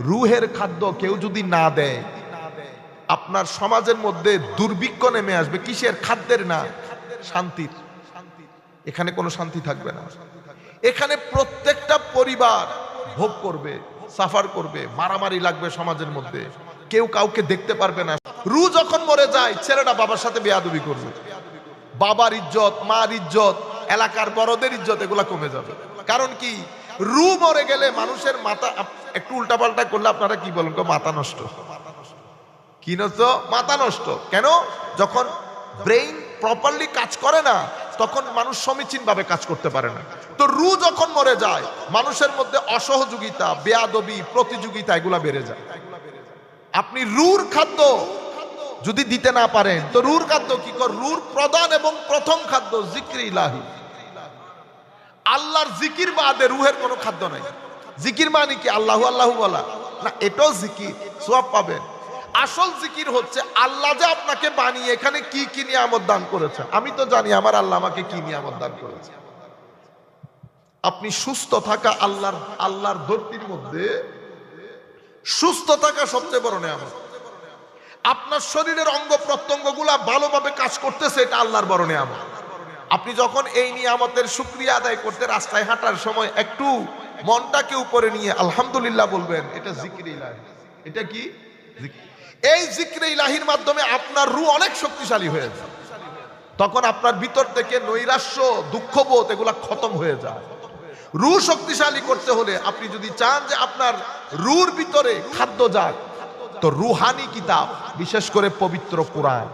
রুহের খাদ্য কেউ যদি না দেয়, আপনার সমাজের মধ্যে দুর্ভিক্ষ নেমে আসবে। কিসের? খাদ্যের না, শান্তির। এখানে কোনো শান্তি থাকবে না। এখানে প্রত্যেকটা পরিবার ভোগ করবে, সাফার করবে, মারামারি লাগবে সমাজের মধ্যে, কেউ কাউকে দেখতে পারবে না। রু যখন মরে যায়, ছেলেটা বাবার সাথে বেয়াদবি করবে, বাবার ইজ্জত, মার ইজ্জত, এলাকার বড়দের ইজ্জত এগুলা কমে যাবে। কারণ কি? রু মরে গেলে মানুষের মাথা একটু উল্টাপাল্টা করলে আপনারা কি বলেন? মাথা নষ্ট। কি নষ্ট? মাথা নষ্ট। কেন? যখন ব্রেইন প্রপারলি কাজ করে না, তখন মানুষ সমীচীন ভাবে কাজ করতে পারে না। তো রু যখন মরে যায়, মানুষের মধ্যে অসহযোগিতা, বেয়াদবি, প্রতিযোগিতা এগুলা বেড়ে যায়। আপনি রুর খাদ্য যদি দিতে না পারেন, তো রুর খাদ্য কি কর? রুর প্রধান এবং প্রথম খাদ্য জিকির ইলাহি। আল্লাহর জিকির বাদে রুহের কোনো খাদ্য নাই। জিকির মানে কি? আল্লাহু আল্লাহু বলা না, এটাও জিকির, সওয়াব পাবেন। আসল জিকির হচ্ছে আল্লাহ যে আপনাকে বানিয়ে এখানে কি কি নিয়ামত দান করেছে। আমি তো জানি আমার আল্লাহ আমাকে কি নিয়ামত দান করেছে। আপনি সুস্থ থাকা, আল্লাহর ধরতির মধ্যে সুস্থ থাকা সবচেয়ে বড় নিয়ামত। আপনার শরীরের অঙ্গ প্রত্যঙ্গ গুলা ভালোভাবে কাজ করতেছে, এটা আল্লাহর বড় নিয়ামত। আপনি যখন এই নিয়ামতের শুকরিয়া আদায় করতে রাস্তায় হাঁটার সময় একটু মনটাকে উপরে নিয়ে আলহামদুলিল্লাহ বলবেন, এটা জিকিরে ইলাহি। এটা কি? এই জিকিরে ইলাহির মাধ্যমে আপনার রূহ অনেক শক্তিশালী হয়ে যায়। তখন আপনার ভিতর থেকে নৈরাশ্য, দুঃখবোধ এগুলা খতম হয়ে যায়। রূহ শক্তিশালী করতে হলে আপনি যদি চান যে আপনার রূহর ভিতরে খাদ্য যাক, তো রুহানি কিতাব, বিশেষ করে পবিত্র কোরআন,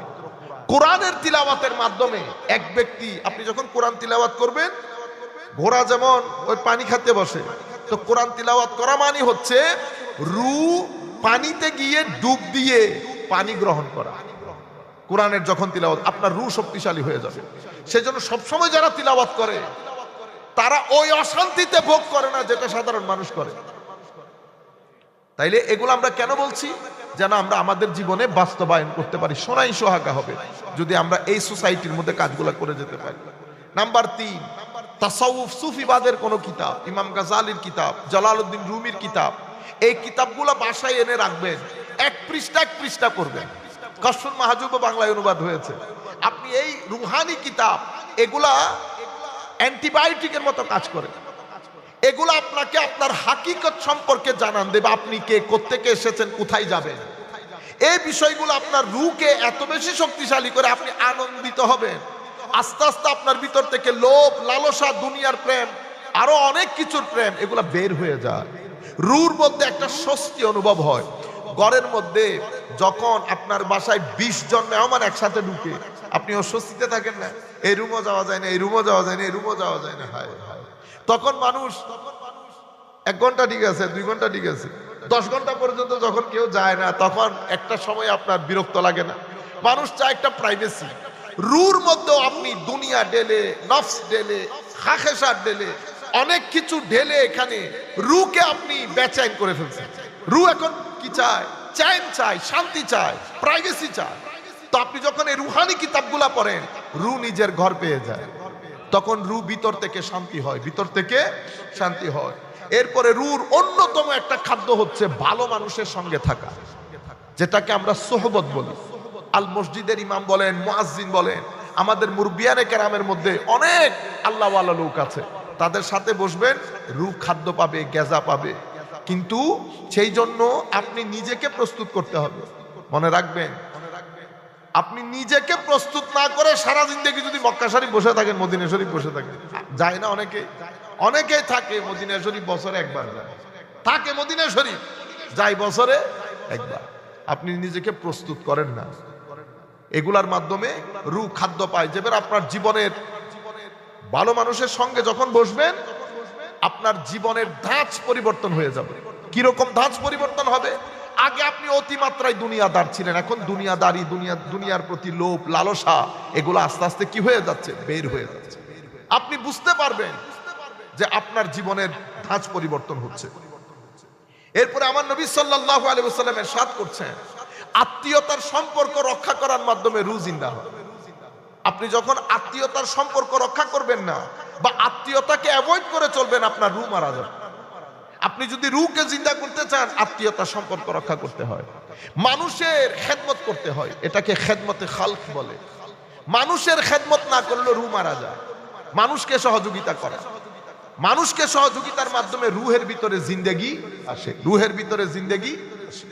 কোরআনের তিলাওয়াতের মাধ্যমে এক ব্যক্তি, আপনি যখন কোরআন তিলাওয়াত করবেন, ঘোড়া যেমন ওই পানি খেতে বসে, তো কোরআন তিলাওয়াত করা মানে হচ্ছে রূহ পানিতে গিয়ে ডুব দিয়ে পানি গ্রহণ করা। কোরআনের যখন তিলাওয়াত, আপনার রূহ শক্তিশালী হয়ে যাবে। সেজন্য সবসময় যারা তিলাওয়াত করে তারা ওই অশান্তিতে ভোগ করে না যেটা সাধারণ মানুষ করে। তাইলে এগুলো আমরা কেন বলছি? যেন আমরা আমাদের জীবনে বাস্তবায়ন করতে পারি। সোনাই সোহাগা হবে যদি আমরা এই সোসাইটির মধ্যে কাজগুলো করে যেতে পারি। নাম্বার 3, তাসাউফ, সুফিবাদের কোন কিতাব, ইমাম গাজালির কিতাব, জালালউদ্দিন রুমির কিতাব, এই কিতাবগুলো বাসায় এনে রাখবেন, এক পৃষ্ঠা করবেন। কাশফুল মাহজুব বাংলায় অনুবাদ হয়েছে। আপনি এই রুহানি কিতাব, এগুলা অ্যান্টিবায়োটিকের মতো কাজ করে। এগুলো আপনাকে আপনার হাকিকত সম্পর্কে জানান দেবে। আপনি কে, কোত্থেকে এসেছেন, কোথায় যাবেন, এই বিষয়গুলো আপনার রূহকে এত বেশি শক্তিশালী করে, আপনি আনন্দিত হবেন। আস্তে আস্তে আপনার ভিতর থেকে লোভ, লালসা, দুনিয়ার প্রেম, আরো অনেক কিছুর প্রেম, এগুলা বের হয়ে যায়। রূহর মধ্যে একটা স্বস্তি অনুভব হয়। ঘরের মধ্যে যখন আপনার বাসায় 20 জন মেহমান একসাথে ঢুকে, আপনি অস্বস্তিতে থাকেন না? এই রুমও যাওয়া যায় না, এই রুমও যাওয়া যায় না, এই রুমও যাওয়া যায় না। হায় হায়। তখন মানুষ 1 ঘন্টা ঠিক আছে, 2 ঘন্টা ঠিক আছে, 10 ঘন্টা পর্যন্ত যখন কেউ যায় না, তখন একটা সময় আপনার বিরক্ত লাগে না? মানুষ চায় একটা প্রাইভেসি। রুর মধ্যেও আপনি দুনিয়া ঢেলে, নফস ঢেলে, খাখেসার ঢেলে, অনেক কিছু ঢেলে এখানে রুকে আপনি বেচैन করে ফেলছেন। রু এখন কি চায়? চैन চায়, শান্তি চায়, প্রাইভেসি চায়। তো আপনি যখন এই রুহানি কিতাবগুলা পড়েন, রু নিজের ঘর পেয়ে যায়। তখন রু ভিতর থেকে শান্তি হয়, ভিতর থেকে শান্তি হয়। এরপরে রুর অন্যতম একটা খাদ্য হচ্ছে ভালো মানুষের সঙ্গে থাকা, যেটাকে আমরা সোহবত বলি। আল মসজিদের ইমাম বলেন, মুয়াজ্জিন বলেন, আমাদের মুরব্বিয়ানে কেরামের মধ্যে অনেক আল্লাহওয়ালা লোক আছে। তাদের সাথে বসবেন, রু খাদ্য পাবে, গেজা পাবে। কিন্তু সেই জন্য আপনি নিজেকে প্রস্তুত করতে হবে। মনে রাখবেন, আপনি নিজেকে প্রস্তুত না করে সারা জিন্দেগি যদি মক্কা শরীফ বসে থাকেন, মদিনা শরীফ বসে থাকেন, যায় না অনেকেই থাকে মদিনা শরীফ বছরে একবার যায়, থাকে মদিনা শরীফ যায় বছরে একবার। আপনি নিজেকে প্রস্তুত করেন না। এগুলার মাধ্যমে রূহ খাদ্য পায়। যেবার আপনার জীবনের ভালো মানুষের সঙ্গে যখন বসবেন, আপনার জীবনের ধাঁচ পরিবর্তন হয়ে যাবে। কিরকম ধাঁচ পরিবর্তন হবে? আগে আপনি অতিমাত্রায় দুনিয়াদার ছিলেন, এখন দুনিয়াদারি, দুনিয়ার প্রতি লোভ, লালসা, এগুলো আস্তে আস্তে কি হয়ে যাচ্ছে? বের হয়ে যাচ্ছে। আপনি বুঝতে পারবেন যে আপনার জীবনের ধাঁচ পরিবর্তন হচ্ছে। এরপরে আমার নবী সাল্লাল্লাহু আলাইহি ওয়াসাল্লাম ইরশাদ করছেন, আত্মীয়তার সম্পর্ক রক্ষা করার মাধ্যমে রূহ জিন্দা হয়। আপনি যখন আত্মীয়তার সম্পর্ক রক্ষা করবেন না বা আত্মীয়তাকে অ্যাভয়েড করে চলবেন, আপনার রূহ মারা যাবে। আপনি যদি রূহকে জিন্দা করতে চান, আত্মীয়তা সম্পর্ক রক্ষা করতে হয়, মানুষের খেদমত করতে হয়, এটাকে খেদমতে খালক বলে। মানুষের খেদমত না করলে রূহ মারা যায়। মানুষকে সহযোগিতা করা, মানুষকে সহযোগিতার মাধ্যমে রূহের ভিতরে জিন্দেগি আসে, রূহের ভিতরে জিন্দেগি আসে।